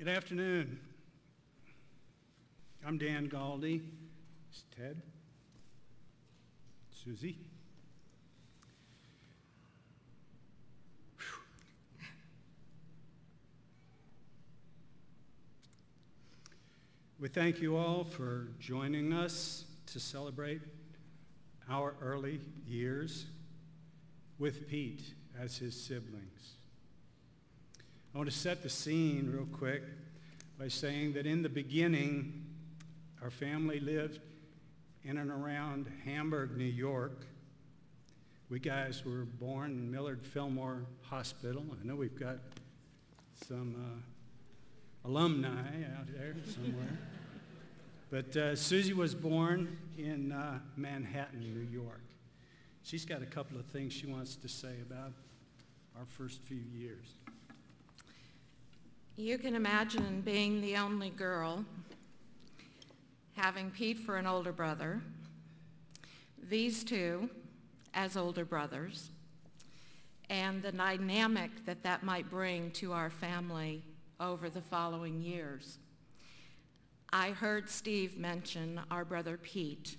Good afternoon. I'm Dan Galde. It's Ted. Suzy. We thank you all for joining us to celebrate our early years with Pete as his siblings. I want to set the scene real quick by saying that in the beginning, our family lived in and around Hamburg, New York. We guys were born in Millard Fillmore Hospital. I know we've got some alumni out there somewhere. But Suzy was born in Manhattan, New York. She's got a couple of things she wants to say about our first few years. You can imagine being the only girl, having Pete for an older brother, these two as older brothers, and the dynamic that that might bring to our family over the following years. I heard Steve mention our brother Pete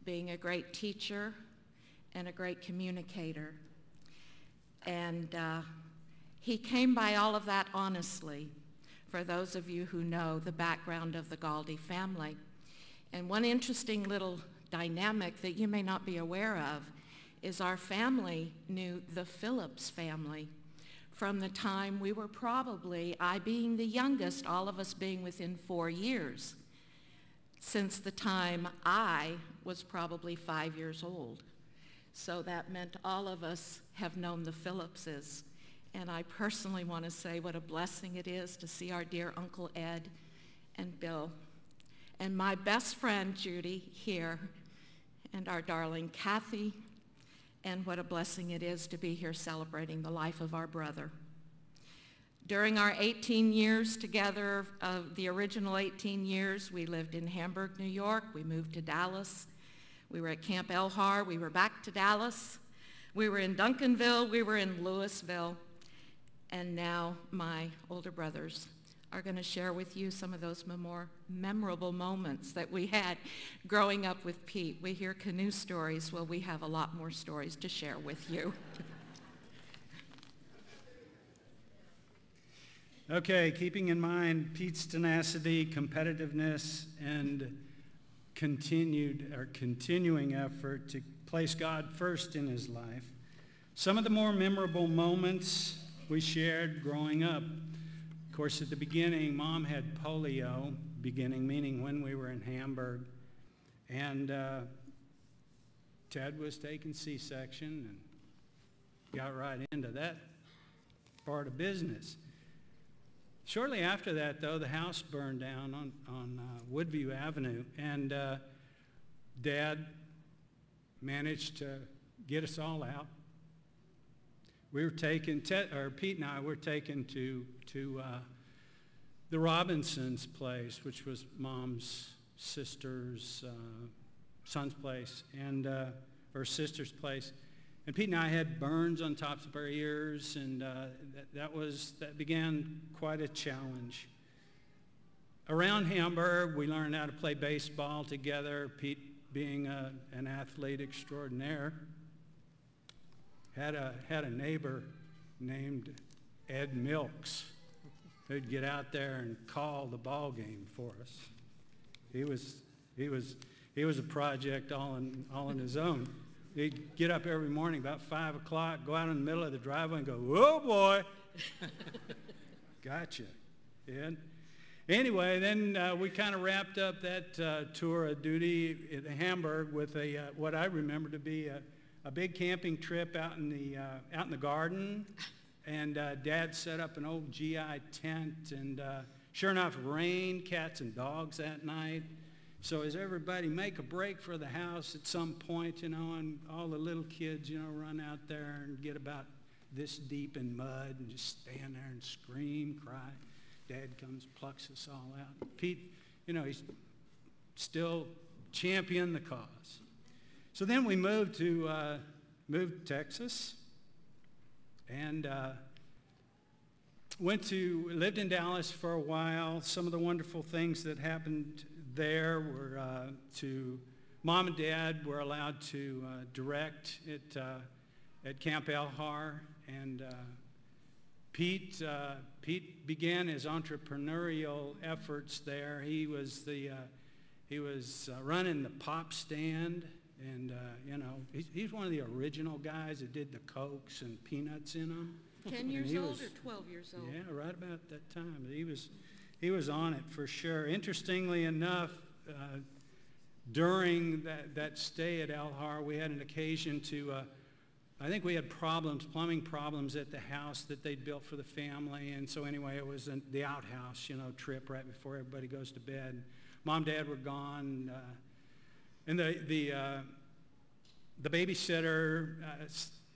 being a great teacher and a great communicator. And he came by all of that honestly, for those of you who know the background of the Galde family. And one interesting little dynamic that you may not be aware of is our family knew the Phillips family from the time we were probably, I being the youngest, all of us being within 4 years, since the time I was probably 5 years old. So that meant all of us have known the Phillipses. And I personally want to say what a blessing it is to see our dear Uncle Ed and Bill, and my best friend Judy here, and our darling Kathy, and what a blessing it is to be here celebrating the life of our brother. During our 18 years together, the original 18 years, we lived in Hamburg, New York. We moved to Dallas. We were at Camp Elhar. We were back to Dallas. We were in Duncanville. We were in Louisville. And now my older brothers are going to share with you some of those more memorable moments that we had growing up with Pete. We hear canoe stories. Well, we have a lot more stories to share with you. Okay, keeping in mind Pete's tenacity, competitiveness, and continuing effort to place God first in his life, some of the more memorable moments we shared growing up. Of course, at the beginning, Mom had polio, meaning when we were in Hamburg, and Ted was taking C-section and got right into that part of business. Shortly after that, though, the house burned down on Woodview Avenue, and Dad managed to get us all out. We were taken, Pete and I were taken to the Robinsons' place, which was Mom's sister's son's place, and or sister's place. And Pete and I had burns on tops of our ears, and that began quite a challenge. Around Hamburg, we learned how to play baseball together. Pete, being an athlete extraordinaire, had a neighbor named Ed Milks who'd get out there and call the ball game for us. He was a project all on his own. He'd get up every morning about 5 o'clock, go out in the middle of the driveway and go, "Whoa, boy!" Gotcha. Ed. Anyway, then we kind of wrapped up that tour of duty at Hamburg with what I remember to be a big camping trip out in the garden, and Dad set up an old GI tent, and sure enough, rained cats and dogs that night. So as everybody make a break for the house at some point, and all the little kids, run out there and get about this deep in mud and just stand there and scream, cry. Dad comes, plucks us all out. Pete, he's still championing the cause. So then we moved to Texas, and lived in Dallas for a while. Some of the wonderful things that happened there were Mom and Dad were allowed to direct at Camp Elhar, and Pete began his entrepreneurial efforts there. He was running the pop stand, and he's one of the original guys that did the Cokes and peanuts in them. 10 years old or 12 years old? Yeah, right about that time. He was on it for sure. Interestingly enough, during that stay at Elhar, we had an occasion to, I think we had plumbing problems at the house that they'd built for the family. And so anyway, it was the outhouse, trip right before everybody goes to bed. Mom and Dad were gone. And the babysitter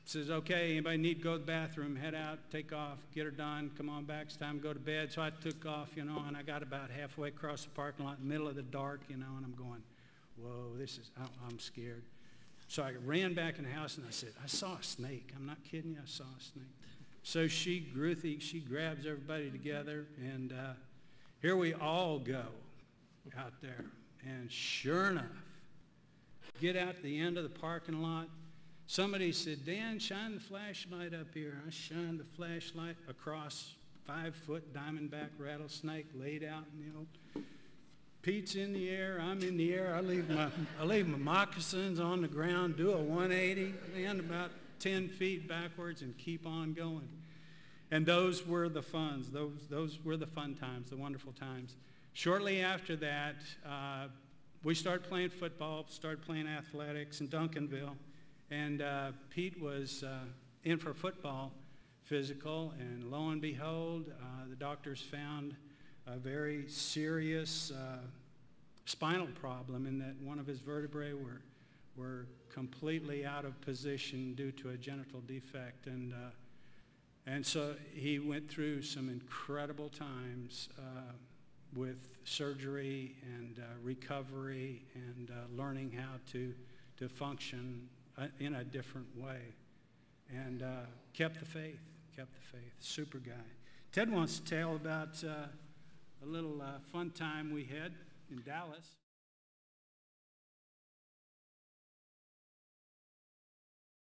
says, okay, anybody need to go to the bathroom, head out, take off, get her done, come on back, it's time to go to bed. So I took off, and I got about halfway across the parking lot in the middle of the dark, and I'm going, whoa, I'm scared. So I ran back in the house, and I said, I saw a snake. I'm not kidding you, I saw a snake. So she grabs everybody together, and here we all go out there. And sure enough, get out the end of the parking lot. Somebody said, Dan, shine the flashlight up here. I shined the flashlight across 5-foot diamondback rattlesnake laid out. Pete's in the air. I'm in the air. I leave my moccasins on the ground, do a 180, land about 10 feet backwards, and keep on going. And those were the fun times, the wonderful times. Shortly after that, we started playing football, started playing athletics in Duncanville. And Pete was in for football physical, and lo and behold, the doctors found a very serious spinal problem in that one of his vertebrae were completely out of position due to a genital defect. And so he went through some incredible times with surgery and recovery and learning how to function in a different way, and kept the faith. Super guy. Ted wants to tell about a little fun time we had in Dallas.